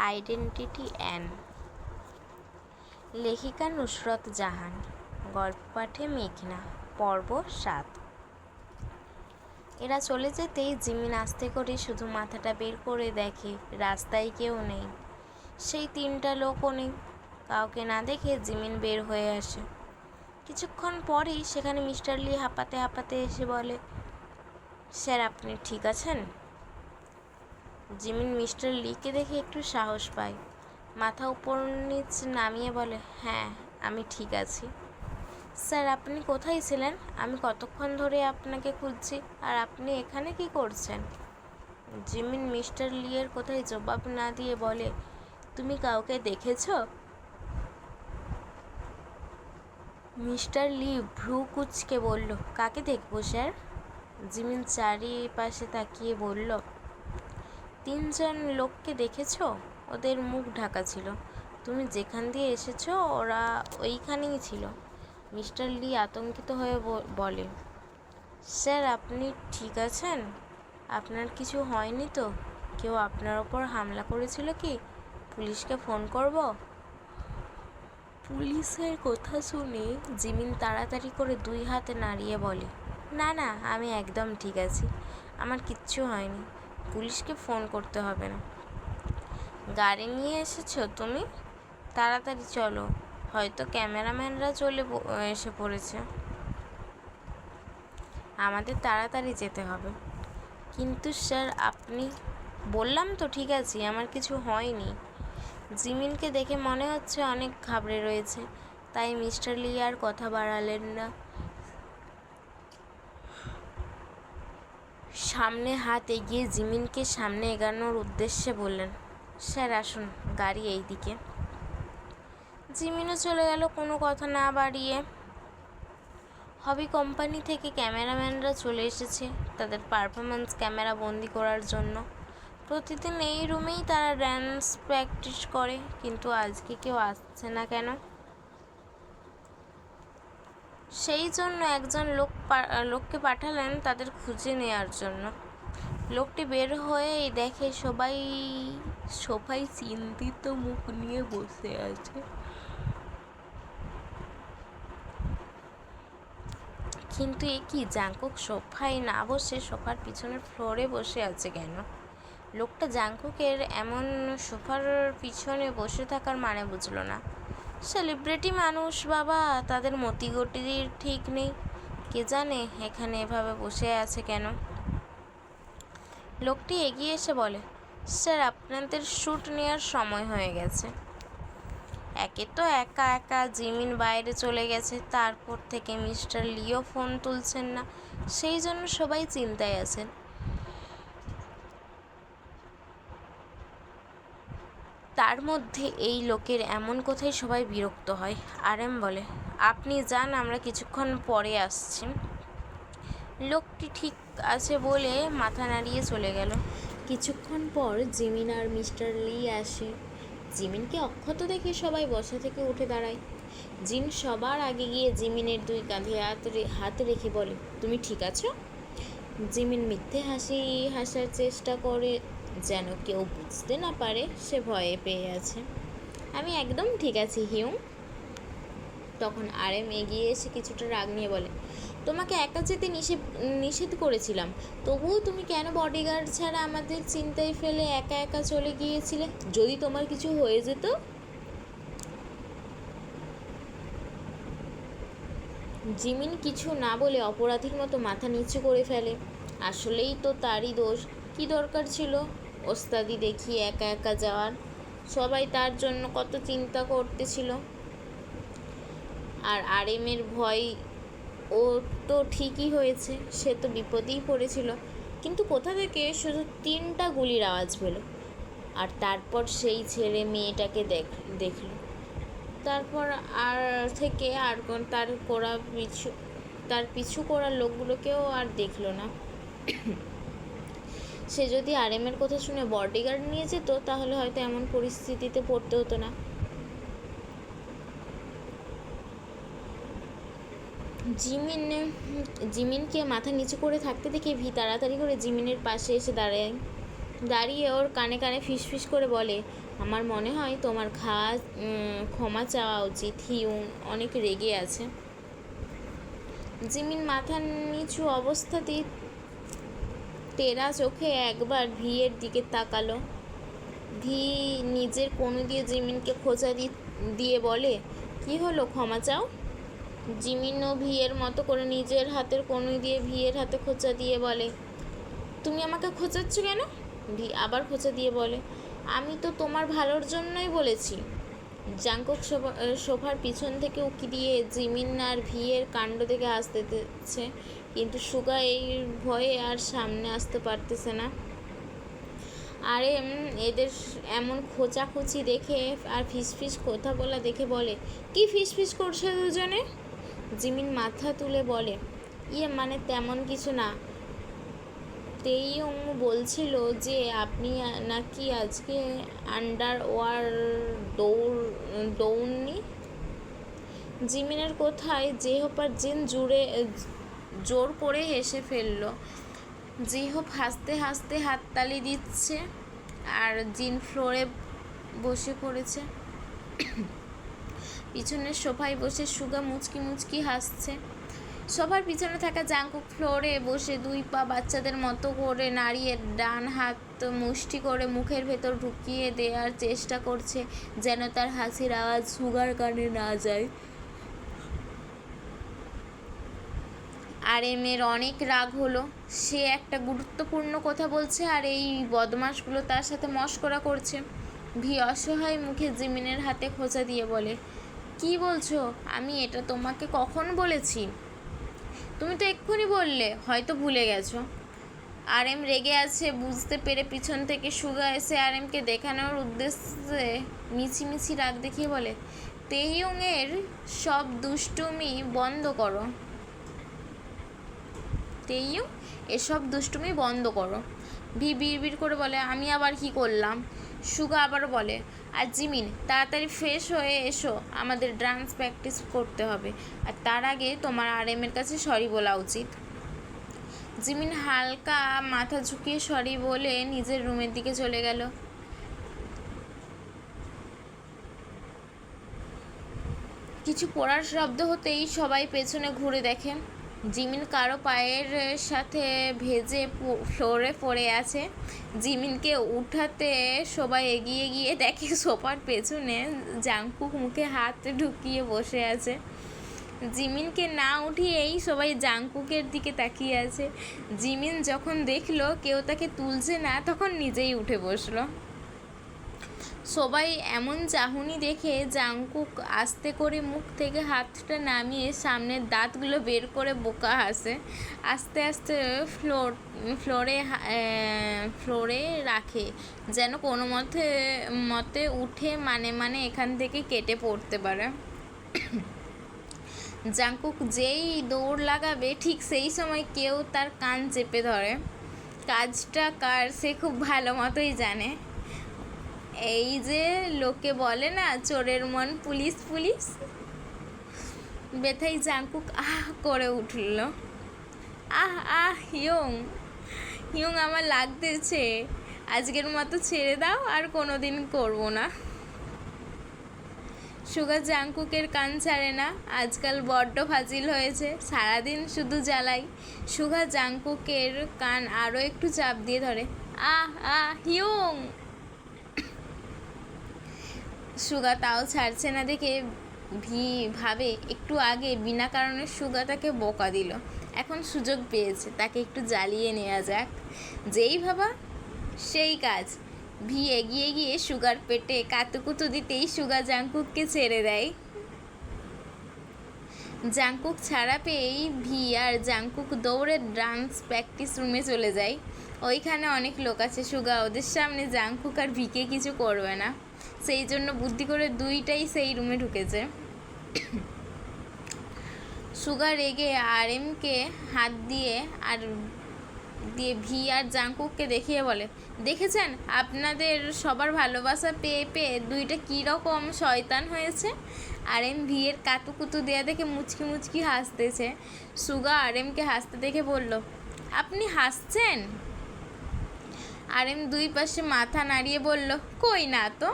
Identity an. লেখিকা নুসরত জাহান। গল্প পাঠে মেঘনা। পর্ব 7। এরা চলে যেতেই জিমিন আস্তে করে শুধু মাথাটা বের করে দেখে রাস্তায় কেউ নেই। সেই 3টা লোকও নেই। কাউকে না দেখে জিমিন বের হয়ে আসে। কিছুক্ষণ পরেই সেখানে মিস্টার লি হাঁপাতে হাঁপাতে এসে বলে, স্যার আপনি ঠিক আছেন? জিমিন মিস্টার লিকে দেখে একটু সাহস পায়। মাথা উপর নিচ নামিয়ে বলে, হ্যাঁ আমি ঠিক আছি। স্যার আপনি কোথায় ছিলেন? আমি কতক্ষণ ধরে আপনাকে খুঁজছি, আর আপনি এখানে কি করছেন? জিমিন মিস্টার লিয়ের কথায় জবাব না দিয়ে বলে, তুমি কাউকে দেখেছ? মিস্টার লি ভ্রু কুঁচকে বলল, কাকে দেখবো স্যার? জিমিন চারিপাশে তাকিয়ে বলল, 3জন লোককে দেখেছ? ওদের মুখ ঢাকা ছিল। তুমি যেখান দিয়ে এসেছো ওরা ওইখানেই ছিল। মিস্টার লি আতঙ্কিত হয়ে বলে, স্যার আপনি ঠিক আছেন? আপনার কিছু হয়নি তো? কেউ আপনার ওপর হামলা করেছিল কি? পুলিশকে ফোন করব? পুলিশের কথা শুনে জিমিন তাড়াতাড়ি করে 2 হাতে নাড়িয়ে বলে, না না আমি একদম ঠিক আছি, আমার কিচ্ছু হয়নি, পুলিশকে ফোন করতে হবে না। গাড়ি নিয়ে এসেছো তুমি? তাড়াতাড়ি চলো, হয়তো ক্যামেরাম্যানরা এসে পড়েছে। আমাদের তাড়াতাড়ি যেতে হবে। কিন্তু স্যার আপনি? বললাম তো ঠিক আছি, আমার কিছু হয়নি। জিমিনকে দেখে মনে হচ্ছে অনেক ঘাবড়ে রয়েছে, তাই মিস্টার লি আর কথা বাড়ালেন না। সামনে হাত এগিয়ে জিমিনকে সামনে এগানোর উদ্দেশ্যে বললেন, স্যার আসুন, গাড়ি এই দিকে। জিমিনও চলে গেল কোনো কথা না বাড়িয়ে। হবি কোম্পানি থেকে ক্যামেরাম্যানরা চলে এসেছে তাদের পারফরমেন্স ক্যামেরা বন্দি করার জন্য। প্রতিদিন এই রুমেই তারা ড্যান্স প্র্যাকটিস করে, কিন্তু আজকে কেউ আসছে না কেন? সেই জন্য একজন লোককে পাঠালেন তাদের খুঁজে নেওয়ার জন্য। লোকটি বের হয়েই দেখে সবাই চিন্তিত মুখ নিয়ে বসে আছে। কিন্তু এ কি, জাংকুক সোফায় না বসে সোফার পিছনের ফ্লোরে বসে আছে কেন? লোকটা জাংকুকের এমন সোফার পিছনে বসে থাকার মানে বুঝলো না। সেলিব্রিটি মানুষ বাবা, তাদের মতিগতির ঠিক নেই। কে জানে এখানে এভাবে বসে আছে কেন? লোকটি এগিয়ে এসে বলে, স্যার আপনাদের শ্যুট নেওয়ার সময় হয়ে গেছে। একে তো একা একা জিমিন বাইরে চলে গেছে, তারপর থেকে মিস্টার লিও ফোন তুলছেন না, সেই জন্য সবাই চিন্তায় আছেন। তার মধ্যে এই লোকের এমন কথাই সবাই বিরক্ত হয়। আরএম বলে, আপনি যান, আমরা কিছুক্ষণ পরে আসছি। লোকটি ঠিক আছে বলে মাথা নাড়িয়ে চলে গেল। কিছুক্ষণ পর জিমিন আর মিস্টার লি আসে। জিমিনকে অক্ষত দেখে সবাই বসা থেকে উঠে দাঁড়ায়। জিন সবার আগে গিয়ে জিমিনের 2 কাঁধে হাত রেখে বলে, তুমি ঠিক আছো? জিমিন মিথ্যে হাসার চেষ্টা করে, যেন কেউ বুঝতে না পারে সে ভয়ে পেয়ে আছে। আমি একদম ঠিক আছি হিউং। তখন আরএম এগিয়ে এসে কিছুটা রাগ নিয়ে বলে, তোমাকে একা যেতে নিষেধ করেছিলাম, তবুও তুমি কেন বডিগার্ড ছাড়া আমাদের চিন্তায় ফেলে একা একা চলে গিয়েছিলে? যদি তোমার কিছু হয়ে যেত? জিমিন কিছু না বলে অপরাধীর মতো মাথা নিচু করে ফেলে। আসলেই তো তারই দোষ। কি দরকার ছিল ওস্তাদি দেখিয়ে একা একা যাওয়ার? সবাই তার জন্য কত চিন্তা করতেছিল। আর আরএমের ভয় ও তো ঠিকই হয়েছে, সে তো বিপদেই পড়েছিল। কিন্তু কোথা থেকে শুধু 3টা গুলির আওয়াজ পেল, আর তারপর সেই ছেলে মেয়েটাকে দেখল। তারপর তার পিছু করা লোকগুলোকেও আর দেখল না। সে যদি আরএমের কথা শুনে বডিগার্ড নিয়ে যেত, তাহলে হয়তো এমন পরিস্থিতিতে পড়তে হতো না। জিমিনকে মাথা নিচু করে থাকতে দেখে ভি তাড়াতাড়ি করে জিমিনের পাশে এসে দাঁড়ায়। দাঁড়িয়ে ওর কানে কানে ফিসফিস করে বলে, আমার মনে হয় তোমার ক্ষমা চাওয়া উচিত, হিউং অনেক রেগে আছে। জিমিন মাথা নিচু অবস্থাতেই টেরা চোখে একবার ভিয়ের দিকে তাকালো। ভি নিজের কনু দিয়ে জিমিনকে খোঁচা দিয়ে বলে, কি হলো, ক্ষমা চাও? জিমিনও ভিয়ের মতো করে নিজের হাতের কনু দিয়ে ভিয়ের হাতে খোঁচা দিয়ে বলে, তুমি আমাকে খোঁচাচ্ছ কেন? ভি আবার খোঁচা দিয়ে বলে, আমি তো তোমার ভালোর জন্যই বলেছি। জাংকুক সোফার পিছন থেকে উকি দিয়ে জিমিন আর ভিয়ের কাণ্ড দেখে আসতেছে, কিন্তু সুগা এই ভয়ে আর সামনে আসতে পারতেছে না। আরে এদের এমন খোঁচাখুচি দেখে আর ফিসফিস কথা বলা দেখে বলে, কি ফিসফিস করছে দুজনে? জিমিন মাথা তুলে বলে, মানে তেমন কিছু না। তেইয়ং বলছিল যে আপনি নাকি আজকে আন্ডারওয়ার দৌড়নি। জিমিনের কোথায় জেহপার জিন জোর করে হেসে ফেলল। জিহপ হাসতে হাসতে হাততালি দিচ্ছে আর জিন ফ্লোরে বসে পড়েছে। পিছনের সোফায় বসে সুগা মুচকি মুচকি হাসছে। সবার পিছনে থাকা জাংকুক ফ্লোরে বসে দুই পা বাচ্চাদের মতো করে নাড়িয়ে ডান হাত মুষ্টি করে মুখের ভেতর ঢুকিয়ে দেওয়ার চেষ্টা করছে, যেন তার হাসির আওয়াজ সুগার কানে না যায়। আরএমের অনেক রাগ হলো। সে একটা গুরুত্বপূর্ণ কথা বলছে আর এই বদমাশগুলো তার সাথে মশকরা করছে। ভি অসহায় মুখে জিমিনের হাতে খোঁচা দিয়ে বলে, কি বলছো? আমি এটা তোমাকে কখন বলেছি? তুমি তো এক্ষুনি বললে, হয়তো ভুলে গেছো। আরএম রেগে আছে বুঝতে পেরে পিছন থেকে সুগা এসে আরএমকে দেখানোর উদ্দেশ্যে মিছিমিছি রাগ দেখিয়ে বলে, তেইয়ংয়ের সব দুষ্টুমি বন্ধ করো। তেইয়ং, এসব দুষ্টুমি বন্ধ করো। ভি বিড়বিড় করে বলে, আমি আবার কি করলাম? সুগা আবারও বলে, আর জিমিন, তাড়াতাড়ি ফ্রেশ হয়ে এসো, আমাদের ডান্স প্র্যাকটিস করতে হবে, আর তার আগে তোমার আরএমের কাছে সরি বলা উচিত। জিমিন হালকা মাথা ঝুঁকিয়ে সরি বলে নিজের রুমের দিকে চলে গেল। কিছু পড়ার শব্দ হতেই সবাই পেছনে ঘুরে দেখে। জিমিন কারো পায়ের সাথে ভেজে ফ্লোরে পড়ে আছে। জিমিনকে উঠাতে সবাই এগিয়ে গিয়ে দেখে সোফার পেছনে জাংকুক মুখে হাত ঢুকিয়ে বসে আছে। জিমিনকে না উঠিয়েই সবাই জাংকুকের দিকে তাকিয়ে আছে। জিমিন যখন দেখলো কেউ তাকে তুলছে না, তখন নিজেই উঠে বসলো। সবাই এমন চাহনি দেখে জাংকুক আস্তে করে মুখ থেকে হাতটা নামিয়ে সামনের দাঁতগুলো বের করে বোকা হাসে। আস্তে আস্তে ফ্লোরে রাখে, যেন কোনো মতে উঠে মানে এখান থেকে কেটে পড়তে পারে। জাংকুক যেই দৌড় লাগাবে ঠিক সেই সময় কেউ তার কান চেপে ধরে। কাজটা কার সে খুব ভালো মতোই জানে। এই যে লোকে বলে না, চোরের মন পুলিশ পুলিশ, ব্যথায় জাংকুক আহ করে উঠল। হিউং আমার লাগতেছে, আজকের মতো ছেড়ে দাও, আর কোনো দিন করবো না। সুগা জাংকুকের কান ছাড়ে না, আজকাল বড্ড ফাজিল হয়েছে, সারাদিন শুধু জ্বালাই। সুগা জাংকুকের কান আরও একটু চাপ দিয়ে ধরে। হিউং। সুগা তাও ছাড়ছে না দেখে ভাবে একটু আগে বিনা কারণে সুগা তাকে বকা দিল, এখন সুযোগ পেয়েছে, তাকে একটু জ্বালিয়ে নেওয়া যাক। যেই ভাবা সেই কাজ। ভি এগিয়ে গিয়ে সুগার পেটে কাতুকুতু দিতেই সুগা জাংকুককে ছেড়ে দেয়। জাংকুক ছাড়া পেয়েই ভি আর জাংকুক দৌড়ে ডান্স প্র্যাকটিস রুমে চলে যায়। ওইখানে অনেক লোক আছে। সুগা ওদের সামনে জাংকুক আর ভিকে কিছু করবে না, সেই জন্য বুদ্ধি করে দুইটাই সেই রুমে ঢুকেছে। সুগা রেগে আরএমকে হাত দিয়ে ভি আর জাংকুককে দেখিয়ে বলে, দেখেছেন আপনাদের সবার ভালোবাসা পেয়ে পেয়ে দুইটা কীরকম শয়তান হয়েছে। আরএম ভিয়ের কাতুকুতু দেয়া দেখে মুচকি মুচকি হাসতেছে। সুগা আরএমকে হাসতে দেখে বলল, আপনি হাসছেন? আরেম দুই পাশে মাথা নাড়িয়ে বলল, কই না তো।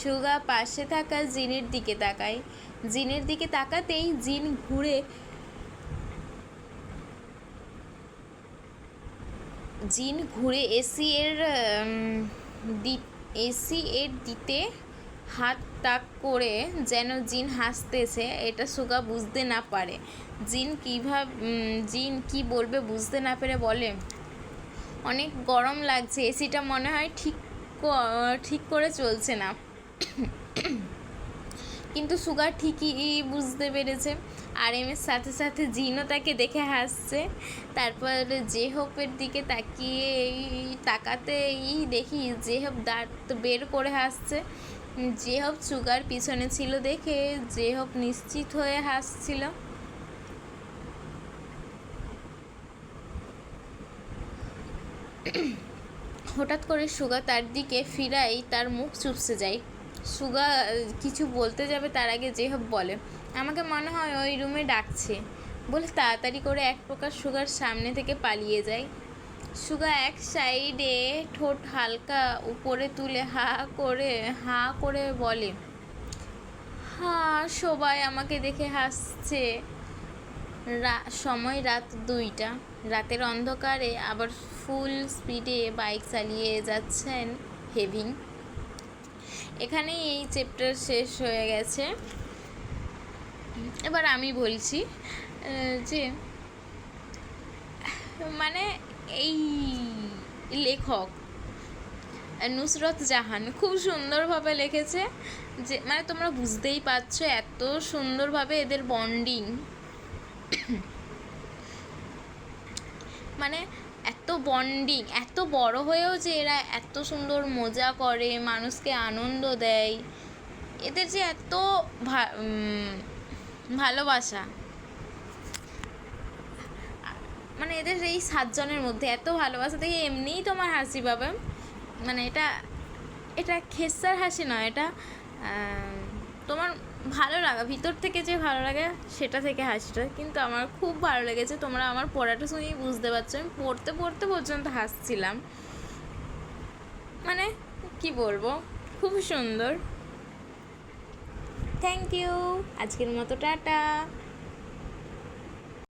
সুগা পাশে থাকা জিনের দিকে তাকায়। জিনের দিকে তাকাতেই জিন ঘুরে এসি এর দিতে হাত তাক করে, যেন জিন হাসতেছে। এটা সুগা বুঝতে না পারে। জিন কি বলবে বুঝতে না পেরে বলে, অনেক গরম লাগছে, এসিটা মনে হয় ঠিক করে চলছে না। কিন্তু সুগা ঠিকই বুঝতে পেরেছে। আরেমের সাথে সাথে জিনও তাকে দেখে হাসছে। তারপর জেহপের দিকে তাকাতেই দেখি জেহপ দাঁত বের করে হাসছে। জেহপ সুগার পিছনে ছিল দেখে জেহপ নিশ্চিত হয়ে হাসছিল। হঠাৎ করে সুগা তার দিকে ফিরাই তার মুখ চুপসে যায়। সুগা কিছু বলতে যাবে তার আগে জেহব বলে, আমাকে মনে হয় ওই রুমে ডাকছে, বলে তাড়াতাড়ি করে এক প্রকার সুগার সামনে থেকে পালিয়ে যায়। সুগা এক সাইডে ঠোঁট হালকা উপরে তুলে হা করে বলে, হ্যাঁ সবাই আমাকে দেখে হাসছে। সময় রাত 2টা। রাতের অন্ধকারে আবার ফুল স্পিডে বাইক চালিয়ে যাচ্ছেন হেভিং। এখানেই এই চ্যাপ্টার শেষ হয়ে গেছে। এবার আমি বলছি যে মানে এই লেখক নুসরত জাহান খুব সুন্দরভাবে লিখেছে, যে মানে তোমরা বুঝতেই পারছো এত সুন্দরভাবে এদের বন্ডিং, মানে এত বন্ডিং, এত বড় হয়েও যে এরা এত সুন্দর মজা করে, মানুষকে আনন্দ দেয়, এদের যে এত ভালোবাসা, মানে এদের এই 7 জনের মধ্যে এত ভালোবাসা দেখে এমনিই তোমার হাসি পাবে। মানে এটা খেসার হাসি নয়, এটা তোমার ভালো লাগা, ভিতর থেকে যে ভালো লাগে সেটা থেকে হাসিটা। কিন্তু আমার খুব ভালো লেগেছে, তোমরা আমার পড়াটা শুনেই বুঝতে পারছো, আমি পড়তে পর্যন্ত হাসছিলাম। মানে কি বলবো, খুব সুন্দর। থ্যাংক ইউ, আজকের মতো টাটা।